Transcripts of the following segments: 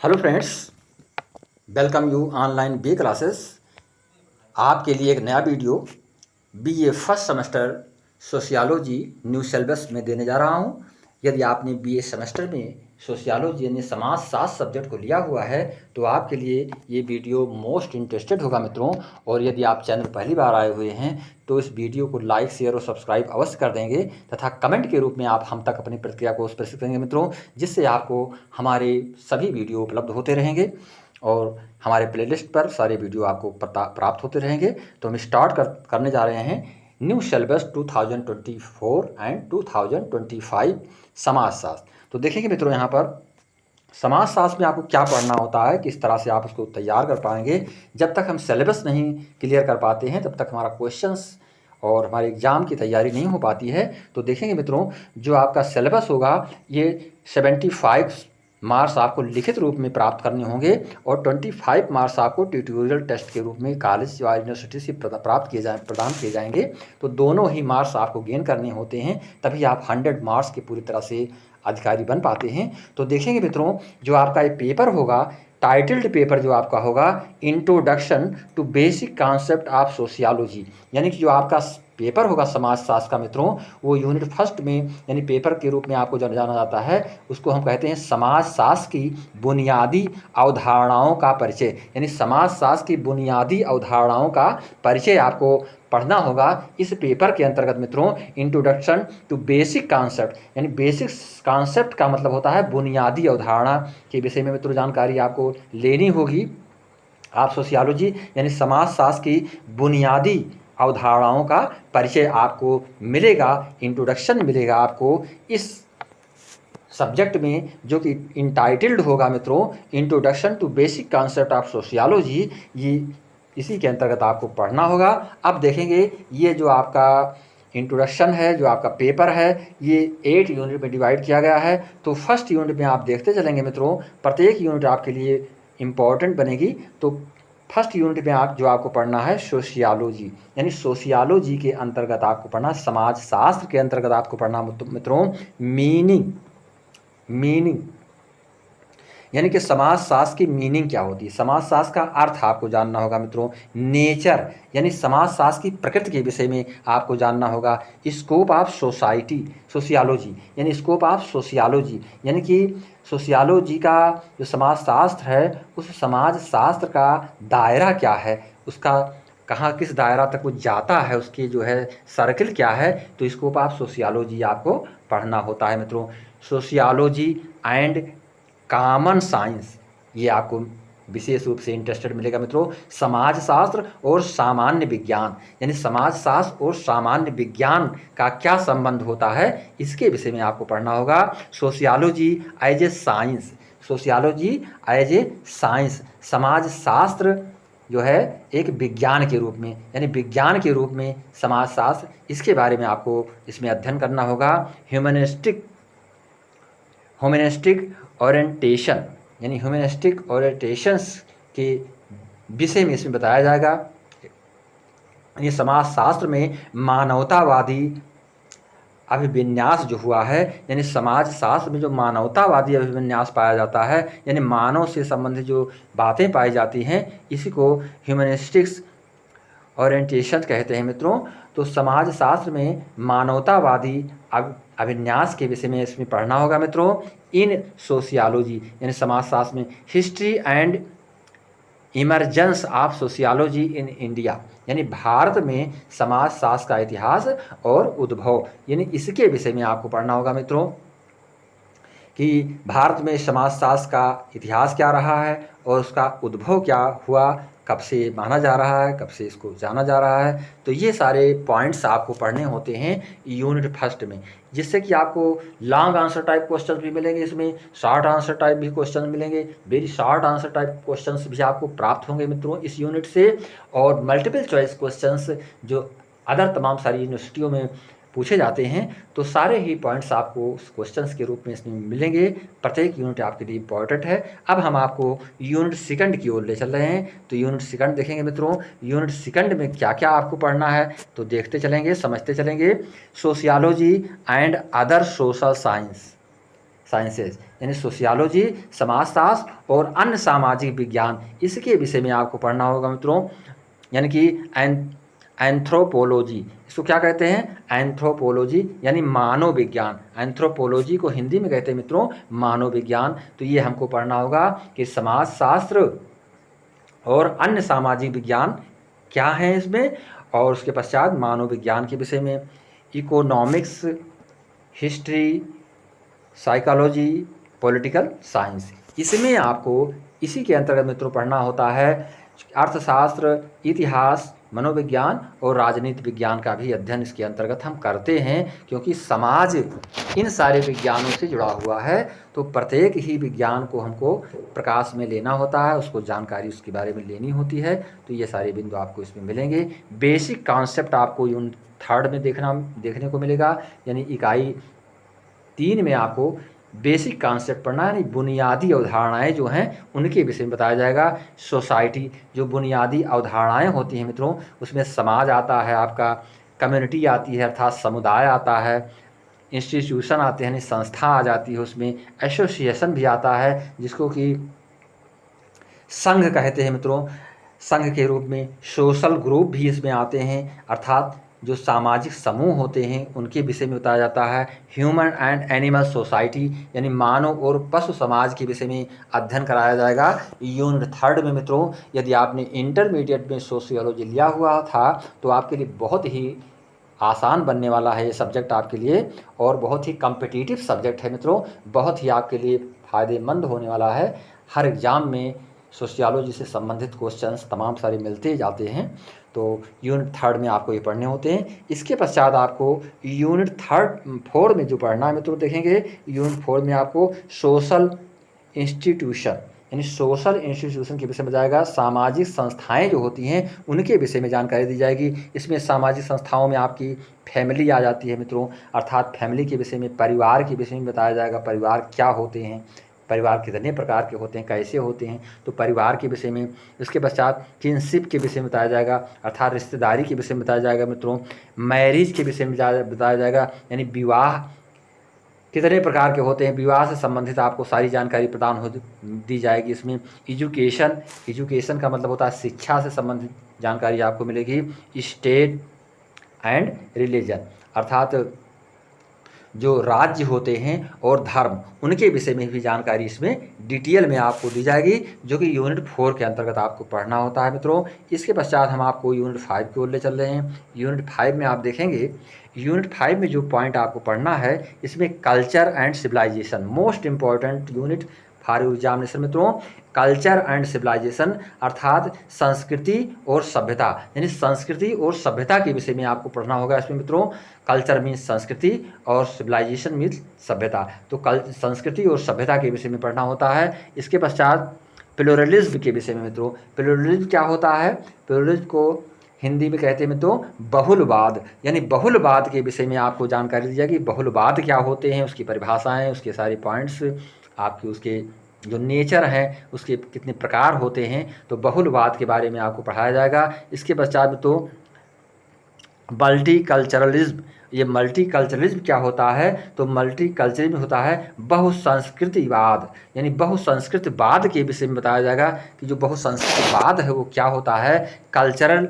Hello friends, welcome you online B classes. आपके लिए एक नया video BA first semester sociology new syllabus में देने जा रहा हूं। यदि आपने बीए सेमेस्टर में सोशियोलॉजी यानी समाजशास्त्र सब्जेक्ट को लिया हुआ है तो आपके लिए ये वीडियो मोस्ट इंटरेस्टेड होगा मित्रों। और यदि आप चैनल पहली बार आए हुए हैं तो इस वीडियो को लाइक शेयर और सब्सक्राइब अवश्य कर देंगे तथा कमेंट के रूप में आप हम तक अपनी प्रतिक्रिया को प्रेषित करेंगे मित्रों, जिससे आपको हमारे सभी वीडियो उपलब्ध होते रहेंगे और हमारे प्लेलिस्ट पर सारे वीडियो आपको प्राप्त होते रहेंगे। तो हम स्टार्ट करने जा रहे हैं न्यू सिलेबस 2024 एंड 2025 समाजशास्त्र। तो देखेंगे मित्रों, यहाँ पर समाजशास्त्र में आपको क्या पढ़ना होता है, किस तरह से आप उसको तैयार कर पाएंगे। जब तक हम सिलेबस नहीं क्लियर कर पाते हैं तब तक हमारा क्वेश्चंस और हमारे एग्ज़ाम की तैयारी नहीं हो पाती है। तो देखेंगे मित्रों, जो आपका सिलेबस होगा ये 75 मार्क्स आपको लिखित रूप में प्राप्त करने होंगे और 25 मार्क्स आपको ट्यूटोरियल टेस्ट के रूप में कॉलेज या यूनिवर्सिटी से प्रदान किए जाएंगे। तो दोनों ही मार्क्स आपको गेन करने होते हैं, तभी आप 100 मार्क्स के पूरी तरह से अधिकारी बन पाते हैं। तो देखेंगे मित्रों, जो आपका ये पेपर होगा, टाइटल्ड पेपर जो आपका होगा introduction to basic concept of sociology, यानी कि जो आपका पेपर होगा समाजशास्त्र का मित्रों, वो यूनिट फर्स्ट में यानी पेपर के रूप में आपको जाना जाता है, उसको हम कहते हैं समाजशास्त्र की बुनियादी अवधारणाओं का परिचय। यानी समाजशास्त्र की बुनियादी अवधारणाओं का परिचय आपको पढ़ना होगा इस पेपर के अंतर्गत मित्रों। इंट्रोडक्शन टू बेसिक कॉन्सेप्ट, यानी बेसिक कॉन्सेप्ट का मतलब होता है बुनियादी अवधारणा के विषय में मित्रों जानकारी आपको लेनी होगी। आप सोशियोलॉजी यानी समाजशास्त्र की बुनियादी अवधारणाओं का परिचय आपको मिलेगा, इंट्रोडक्शन मिलेगा आपको इस सब्जेक्ट में, जो कि इंटाइटल्ड होगा मित्रों introduction to basic concept of sociology. ये इसी के अंतर्गत आपको पढ़ना होगा। अब देखेंगे, ये जो आपका इंट्रोडक्शन है, जो आपका पेपर है, ये 8 यूनिट में डिवाइड किया गया है। तो फर्स्ट यूनिट में आप देखते चलेंगे मित्रों, प्रत्येक यूनिट आपके लिए इम्पॉर्टेंट बनेगी। तो फर्स्ट यूनिट में आपको पढ़ना है सोशियोलॉजी, यानी सोशियोलॉजी के अंतर्गत आपको पढ़ना, समाजशास्त्र के अंतर्गत आपको पढ़ना मित्रों मीनिंग, यानी कि समाजशास्त्र की मीनिंग क्या होती है, समाजशास्त्र का अर्थ आपको जानना होगा मित्रों। नेचर, यानी समाजशास्त्र की प्रकृति के विषय में आपको जानना होगा। स्कोप ऑफ सोशियोलॉजी, यानी स्कोप ऑफ सोशियोलॉजी, यानी कि सोशियोलॉजी का जो समाजशास्त्र है उस समाजशास्त्र का दायरा क्या है, उसका कहाँ किस दायरा तक वो जाता है, उसकी जो है सर्किल क्या है। तो स्कोप ऑफ सोशियोलॉजी आपको पढ़ना होता है मित्रों। सोशियोलॉजी एंड कॉमन साइंस, ये आपको विशेष रूप से इंटरेस्टेड मिलेगा मित्रों। समाजशास्त्र और सामान्य विज्ञान, यानी समाजशास्त्र और सामान्य विज्ञान का क्या संबंध होता है, इसके विषय में आपको पढ़ना होगा। Sociology as a science, sociology as a science, समाजशास्त्र जो है एक विज्ञान के रूप में, यानी विज्ञान के रूप में समाजशास्त्र, इसके बारे में आपको इसमें अध्ययन करना होगा। ह्यूमनिस्टिक ओरिएंटेशन, यानी ह्यूमनिस्टिक ओरिएंटेशंस के विषय में इसमें बताया जाएगा। ये समाजशास्त्र में मानवतावादी अभिविन्यास जो हुआ है, यानी समाजशास्त्र में जो मानवतावादी अभिविन्यास पाया जाता है, यानी मानव से संबंधित जो बातें पाई जाती हैं, इसी को ह्यूमनिस्टिक्स ओरिएंटेशन कहते हैं मित्रों। तो समाजशास्त्र में मानवतावादी अभिन्यास के विषय में इसमें पढ़ना होगा मित्रों। इन सोशियोलॉजी, यानी समाजशास्त्र में history and emergence of sociology in India, यानी भारत में समाजशास्त्र का इतिहास और उद्भव, यानी इसके विषय में आपको पढ़ना होगा मित्रों कि भारत में समाजशास्त्र का इतिहास क्या रहा है और उसका उद्भव क्या हुआ, कब से माना जा रहा है, कब से इसको जाना जा रहा है। तो ये सारे पॉइंट्स आपको पढ़ने होते हैं यूनिट फर्स्ट में, जिससे कि आपको लॉन्ग आंसर टाइप क्वेश्चन भी मिलेंगे, इसमें शॉर्ट आंसर टाइप भी क्वेश्चन मिलेंगे, very short answer type questions भी आपको प्राप्त होंगे मित्रों इस यूनिट से। और मल्टीपल चॉइस क्वेश्चंस जो अदर तमाम सारी यूनिवर्सिटियों में पूछे जाते हैं, तो सारे ही पॉइंट्स आपको क्वेश्चंस के रूप में इसमें मिलेंगे। प्रत्येक यूनिट आपके लिए इम्पॉर्टेंट है। अब हम आपको यूनिट सेकंड की ओर ले चल रहे हैं। तो यूनिट सेकंड देखेंगे मित्रों, यूनिट सेकंड में क्या क्या आपको पढ़ना है, तो देखते चलेंगे, समझते चलेंगे। Sociology and other social science, sciences, यानी सोशियोलॉजी, समाजशास्त्र और अन्य सामाजिक विज्ञान, इसके विषय में आपको पढ़ना होगा मित्रों। यानी कि एंथ्रोपोलॉजी, इसको क्या कहते हैं? एंथ्रोपोलॉजी यानी मानव विज्ञान। एंथ्रोपोलॉजी को हिंदी में कहते हैं मित्रों मानव विज्ञान। तो ये हमको पढ़ना होगा कि समाजशास्त्र और अन्य सामाजिक विज्ञान क्या हैं इसमें, और उसके पश्चात मानव विज्ञान के विषय में economics, history, psychology, political science, इसमें आपको इसी के अंतर्गत मित्रों पढ़ना होता है अर्थशास्त्र, इतिहास, मनोविज्ञान और राजनीति विज्ञान का भी अध्ययन इसके अंतर्गत हम करते हैं, क्योंकि समाज इन सारे विज्ञानों से जुड़ा हुआ है। तो प्रत्येक ही विज्ञान को हमको प्रकाश में लेना होता है, उसको जानकारी उसके बारे में लेनी होती है। तो ये सारे बिंदु आपको इसमें मिलेंगे। बेसिक कॉन्सेप्ट आपको यूनिट 3 में देखने को मिलेगा, यानी इकाई 3 में आपको बेसिक कॉन्सेप्ट पढ़ना है, यानी बुनियादी अवधारणाएं जो हैं उनके विषय में बताया जाएगा। सोसाइटी, जो बुनियादी अवधारणाएं होती हैं मित्रों, उसमें समाज आता है, आपका कम्युनिटी आती है अर्थात समुदाय आता है, इंस्टीट्यूशन आते हैं यानी संस्था आ जाती है, उसमें एसोसिएशन भी आता है जिसको कि संघ कहते हैं मित्रों। संघ के रूप में सोशल ग्रुप भी इसमें आते हैं, अर्थात जो सामाजिक समूह होते हैं उनके विषय में बताया जाता है। ह्यूमन एंड एनिमल सोसाइटी, यानी मानव और पशु समाज के विषय में अध्ययन कराया जाएगा यूनिट 3 में मित्रों। यदि आपने इंटरमीडिएट में सोशियोलॉजी लिया हुआ था तो आपके लिए बहुत ही आसान बनने वाला है ये सब्जेक्ट आपके लिए, और बहुत ही कम्पिटिटिव सब्जेक्ट है मित्रों, बहुत ही आपके लिए फ़ायदेमंद होने वाला है। हर एग्ज़ाम में सोशियोलॉजी से संबंधित क्वेश्चंस तमाम सारे मिलते जाते हैं। तो यूनिट 3 में आपको ये पढ़ने होते हैं। इसके पश्चात आपको यूनिट 4 में जो पढ़ना है मित्रों, देखेंगे यूनिट 4 में आपको सोशल इंस्टीट्यूशन, यानी सोशल इंस्टीट्यूशन के विषय में जाएगा। सामाजिक संस्थाएं जो होती हैं उनके विषय में जानकारी दी जाएगी। इसमें सामाजिक संस्थाओं में आपकी फैमिली आ जाती है मित्रों, अर्थात फैमिली के विषय में, परिवार के विषय में बताया जाएगा। परिवार क्या होते हैं, परिवार कितने प्रकार के होते हैं, कैसे होते हैं, तो परिवार के विषय में। इसके पश्चात किनशिप के विषय में बताया जाएगा, अर्थात रिश्तेदारी के विषय में बताया जाएगा मित्रों। मैरिज के विषय में बताया जाएगा, यानी विवाह कितने प्रकार के होते हैं, विवाह से संबंधित आपको सारी जानकारी प्रदान दी जाएगी इसमें। एजुकेशन का मतलब होता है शिक्षा से संबंधित जानकारी आपको मिलेगी। स्टेट एंड रिलीजन, अर्थात जो राज्य होते हैं और धर्म, उनके विषय में भी जानकारी इसमें डिटेल में आपको दी जाएगी, जो कि यूनिट 4 के अंतर्गत आपको पढ़ना होता है मित्रों। इसके पश्चात हम आपको यूनिट 5 की ओर ले चल रहे हैं। यूनिट 5 में आप देखेंगे, यूनिट 5 में जो पॉइंट आपको पढ़ना है, इसमें culture and civilisation, most important unit for examination मित्रों। कल्चर एंड सिविलाइजेशन अर्थात संस्कृति और सभ्यता, यानी संस्कृति और सभ्यता के विषय में आपको पढ़ना होगा इसमें मित्रों। कल्चर मीन्स संस्कृति और सिविलाइजेशन मीन्स सभ्यता। तो संस्कृति और सभ्यता के विषय में पढ़ना होता है। इसके पश्चात प्लुरलिज्म के विषय में मित्रों। प्लुरलिज्म क्या होता है? प्लुरलिज्म को हिंदी में कहते हैं मित्रों बहुलवाद, यानी बहुलवाद के विषय में आपको जानकारी दी जाएगी। बहुलवाद क्या होते हैं, उसकी परिभाषाएं, उसके सारे पॉइंट्स, आपके उसके जो नेचर है, उसके कितने प्रकार होते हैं, तो बहुलवाद के बारे में आपको पढ़ाया जाएगा। इसके पश्चात तो मल्टीकल्चरलिज्म, ये मल्टीकल्चरलिज्म क्या होता है? तो मल्टीकल्चरलिज्म होता है बहुसंस्कृतिवाद, यानी बहुसंस्कृतिवाद के विषय में बताया जाएगा कि जो बहुसंस्कृतिवाद है वो क्या होता है। कल्चरल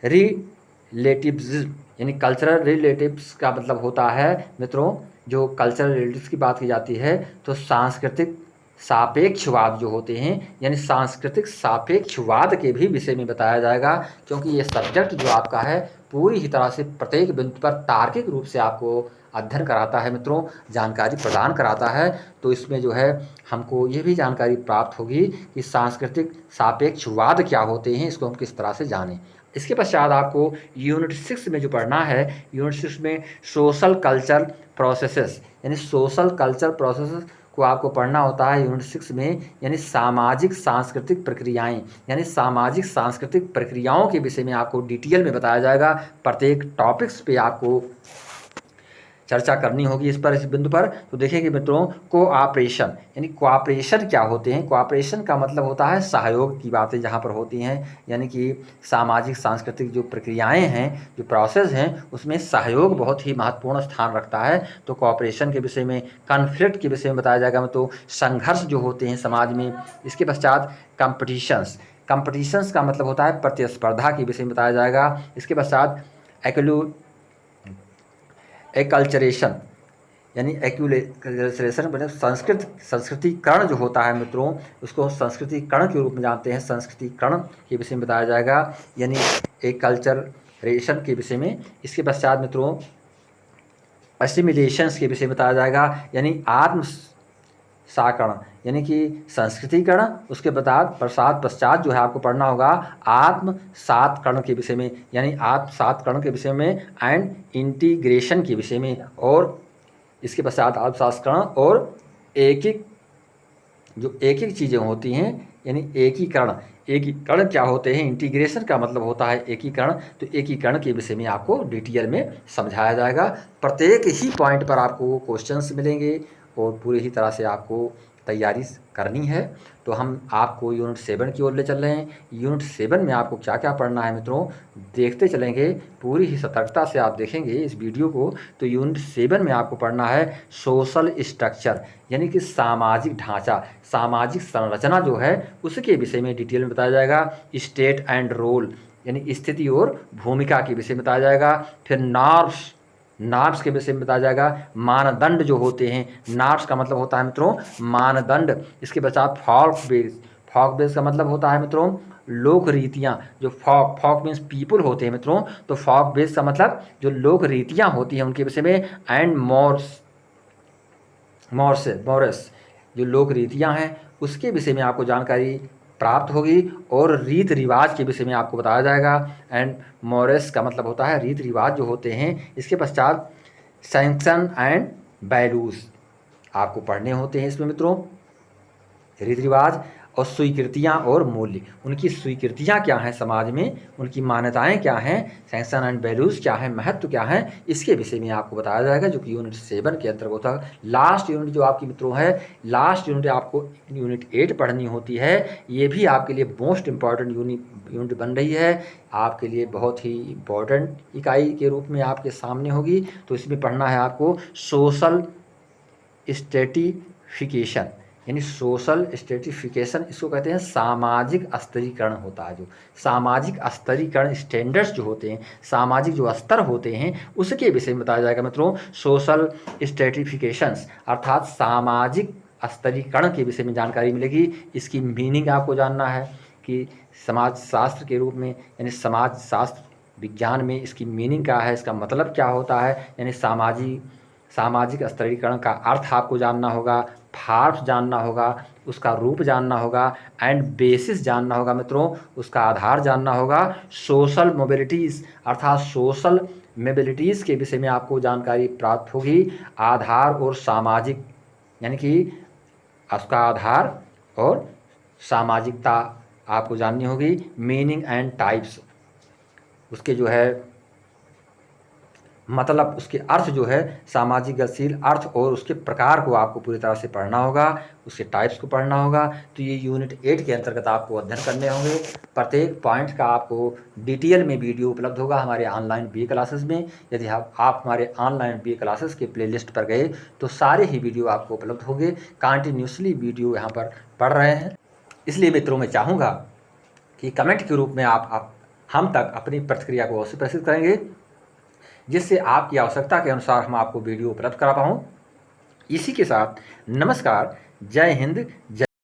रिलेटिविज्म, यानी कल्चरल रिलेटिव्स का मतलब होता है मित्रों, जो कल्चरल रिलेटिव्स की बात की जाती है तो सांस्कृतिक सापेक्षवाद जो होते हैं, यानी सांस्कृतिक सापेक्षवाद के भी विषय में बताया जाएगा। क्योंकि ये सब्जेक्ट जो आपका है पूरी ही तरह से प्रत्येक बिंदु पर तार्किक रूप से आपको अध्ययन कराता है मित्रों, जानकारी प्रदान कराता है। तो इसमें जो है हमको ये भी जानकारी प्राप्त होगी कि सांस्कृतिक सापेक्षवाद क्या होते हैं, इसको हम किस तरह से जानें। इसके पश्चात आपको यूनिट 6 में जो पढ़ना है, यूनिट 6 में सोशल कल्चर प्रोसेसेस, यानी सोशल कल्चर प्रोसेसेस को आपको पढ़ना होता है यूनिट 6 में, यानी सामाजिक सांस्कृतिक प्रक्रियाएं, यानी सामाजिक सांस्कृतिक प्रक्रियाओं के विषय में आपको डिटेल में बताया जाएगा। प्रत्येक टॉपिक्स पे आपको चर्चा करनी होगी इस बिंदु पर। तो देखिए मित्रों, कोऑपरेशन यानी कोऑपरेशन क्या होते हैं। कोऑपरेशन का मतलब होता है सहयोग की बातें जहाँ पर होती हैं, यानी कि सामाजिक सांस्कृतिक जो प्रक्रियाएं हैं, जो प्रोसेस हैं, उसमें सहयोग बहुत ही महत्वपूर्ण स्थान रखता है। तो कोऑपरेशन के विषय में, कॉन्फ्लिक्ट के विषय में बताया जाएगा। तो संघर्ष जो होते हैं समाज में। इसके पश्चात कंपटीशंस का मतलब होता है प्रतिस्पर्धा के विषय में बताया जाएगा। इसके पश्चात एक्लचरेशन यानी एक्यूलेशन मतलब संस्कृतिकरण जो होता है मित्रों, उसको संस्कृतिकरण के रूप में जानते हैं। संस्कृतिकरण के विषय में बताया जाएगा, यानी एक कल्चरेशन के विषय में। इसके पश्चात मित्रों असिमिलेशंस के विषय में बताया जाएगा, यानी आत्मसाकरण यानी कि संस्कृतिकरण। उसके पश्चात जो है आपको पढ़ना होगा आत्मसात्करण के विषय में, यानी आत्मसात्करण के विषय में एंड इंटीग्रेशन के विषय में। और इसके पश्चात आत्मसात्करण और एक एक चीज़ें होती हैं, यानी एकीकरण क्या होते हैं। इंटीग्रेशन का मतलब होता है एकीकरण। तो एकीकरण के विषय में आपको डिटेल में समझाया जाएगा। प्रत्येक ही पॉइंट पर आपको क्वेश्चंस मिलेंगे और पूरी ही तरह से आपको तैयारी करनी है। तो हम आपको यूनिट 7 की ओर ले चल रहे हैं। यूनिट 7 में आपको क्या क्या पढ़ना है मित्रों, देखते चलेंगे। पूरी ही सतर्कता से आप देखेंगे इस वीडियो को। तो यूनिट 7 में आपको पढ़ना है सोशल स्ट्रक्चर, यानी कि सामाजिक ढांचा, सामाजिक संरचना जो है उसके विषय में डिटेल में बताया जाएगा। स्टेट एंड रोल यानी स्थिति और भूमिका के विषय में बताया जाएगा। फिर नॉर्म्स के विषय में बताया जाएगा। मानदंड जो होते हैं, नॉर्म्स का मतलब होता है मित्रों मानदंड। इसके पश्चात फॉक बेस का मतलब होता है मित्रों लोक रीतियाँ। जो फॉक मीन्स पीपल होते हैं मित्रों, तो फॉक बेस का मतलब जो लोक रीतियाँ होती हैं उनके विषय में। एंड मॉरस जो लोक रीतियाँ हैं उसके विषय में आपको जानकारी प्राप्त होगी। और रीत रिवाज के विषय में आपको बताया जाएगा। एंड मॉरस का मतलब होता है रीत रिवाज जो होते हैं। इसके पश्चात सैंक्शन एंड वैल्यूज आपको पढ़ने होते हैं इसमें मित्रों। रीत रिवाज और स्वीकृतियाँ और मूल्य, उनकी स्वीकृतियाँ क्या हैं समाज में, उनकी मान्यताएं क्या हैं, सैंक्शन एंड वैल्यूज़ क्या है, महत्व क्या है, इसके विषय में आपको बताया जाएगा, जो कि यूनिट 7 के अंतर्गत होता है। लास्ट यूनिट जो आपकी मित्रों है, लास्ट यूनिट आपको यूनिट 8 पढ़नी होती है। ये भी आपके लिए मोस्ट इम्पॉर्टेंट यूनिट बन रही है, आपके लिए बहुत ही इम्पॉर्टेंट इकाई के रूप में आपके सामने होगी। तो इसमें पढ़ना है आपको सोशल स्ट्रेटिफिकेशन, यानी सोशल स्ट्रेटिफिकेशन इसको कहते हैं सामाजिक स्तरीकरण होता है। जो सामाजिक स्तरीकरण स्टैंडर्ड्स जो होते हैं, सामाजिक जो स्तर होते हैं उसके विषय में बताया जाएगा मित्रों। सोशल स्ट्रेटिफिकेशंस अर्थात सामाजिक स्तरीकरण के विषय में जानकारी मिलेगी। इसकी मीनिंग आपको जानना है कि समाज शास्त्र के रूप में, यानी समाज शास्त्र विज्ञान में इसकी मीनिंग क्या है, इसका मतलब क्या होता है। यानी सामाजिक स्तरीकरण का अर्थ आपको जानना होगा, फॉर्म्स जानना होगा, उसका रूप जानना होगा, एंड बेसिस जानना होगा मित्रों, उसका आधार जानना होगा। सोशल मोबिलिटीज़ अर्थात सोशल मोबिलिटीज़ के विषय में आपको जानकारी प्राप्त होगी। आधार और सामाजिक यानी कि उसका आधार और सामाजिकता आपको जाननी होगी। मीनिंग एंड टाइप्स, उसके जो है मतलब, उसके अर्थ जो है सामाजिक गतिशील अर्थ और उसके प्रकार को आपको पूरी तरह से पढ़ना होगा, उसके टाइप्स को पढ़ना होगा। तो ये यूनिट 8 के अंतर्गत आपको अध्ययन करने होंगे। प्रत्येक पॉइंट का आपको डिटेल में वीडियो उपलब्ध होगा हमारे ऑनलाइन बी क्लासेस में। यदि आप हमारे ऑनलाइन बी क्लासेस के प्लेलिस्ट पर गए तो सारे ही वीडियो आपको उपलब्ध होंगे। कंटिन्यूसली वीडियो यहाँ पर पढ़ रहे हैं, इसलिए मित्रों मैं चाहूँगा कि कमेंट के रूप में आप हम तक अपनी प्रतिक्रिया को अवश्य प्रस्तुत करेंगे, जिससे आपकी आवश्यकता के अनुसार हम आपको वीडियो उपलब्ध करा पाऊँ। इसी के साथ नमस्कार, जय हिंद, जय